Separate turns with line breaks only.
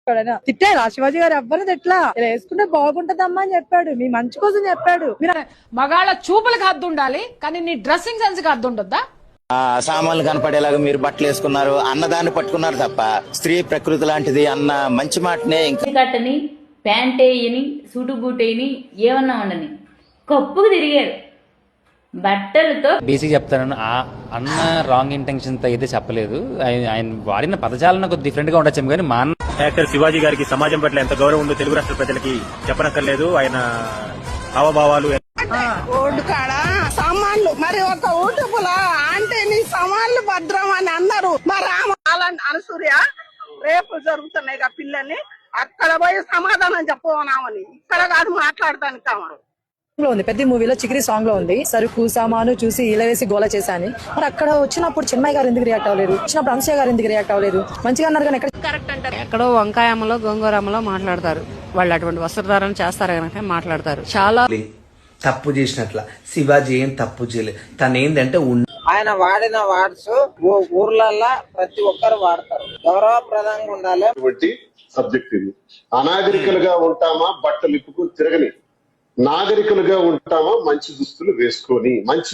చెప్పాడు. తిట్టారా శివాజీ గారు? ఎవ్వరు తిట్లా. ఇలా వేసుకుంటే బాగుంటదమ్మా అని చెప్పాడు. మీ మంచి కోసం చెప్పాడు.
మగాళ్ళ చూపులకు హద్దు ఉండాలి, కానీ నీ డ్రెస్సింగ్ సెన్స్ కి హద్దు ఉండొద్దా?
సామాన్లు కనపడేలాగా మీరు బట్టలు వేసుకున్నారు, అన్నదాన్ని పట్టుకున్నారు తప్ప స్త్రీ ప్రకృతి లాంటిది అన్న మంచి మాటనే ఇంకా
కట్టని ప్యాంట్ వేయని సూటు బూట్ వేయని ఏమన్నా ఉండని కప్పుకు తిరిగారు బట్టలతో.
బేసిక్ చెప్తాను, అన్న రాంగ్ ఇంటెన్షన్ తో అయితే చెప్పలేదు. ఆయన వాడిన పదజాలన కొద్ది డిఫరెంట్ గా ఉండొచ్చు, కానీ మా
యాక్టర్ శివాజీ గారికి సమాజం పట్ల ఎంత గౌరవం ఉందో తెలుగు రాష్ట్ర ప్రజలకి చెప్పనక్కర్లేదు. ఆయన హావభావాలు
ఓటు కాడ సామాన్లు మరి ఒక ఊటుపుల అంటే నీ సామాన్లు భద్రం అని అన్నారు. మరి అనసూర్య రేపు జరుగుతున్నాయి పిల్లల్ని అక్కడ పోయి సమాధానం చెప్పవనామని, ఇక్కడ కాదు మాట్లాడతాను కావాలి.
ఉంది పెద్ద మూవీలో చికిరి సాంగ్ లో ఉంది, సరుకు సామాను చూసి ఇలా వేసి గోల చేశాను. మరి అక్కడ వచ్చినప్పుడు చిన్మయ్య గారు ఎందుకు రియాక్ట్ అవ్వలేదు? వచ్చినప్పుడు అంశయ్య గారు ఎందుకు రియాక్ట్ అవ్వలేదు? మంచిగా అన్నారు కానీ
ఎక్కడో వంకాయమ్మలో గోంగూరమ్మలో మాట్లాడతారు. వాళ్ళు అటువంటి వస్త్రధారణ చేస్తారు కనుక మాట్లాడతారు. చాలా
తప్పు చేసినట్ల శివాజీ ఏం తప్పు చేయలేదు. తను ఏంటంటే
ఆయన వాడిన వార్డ్స్ ఊర్లల్లో ప్రతి ఒక్కరు వాడతారు. గౌరవప్రదంగా ఉండాలి.
సబ్జెక్ట్ ఇది. అనాగరికలుగా ఉంటామా బట్టలు ఇప్పుకు తిరగని, నాగరికులుగా ఉంటామా మంచి దుస్తులు వేసుకొని మంచి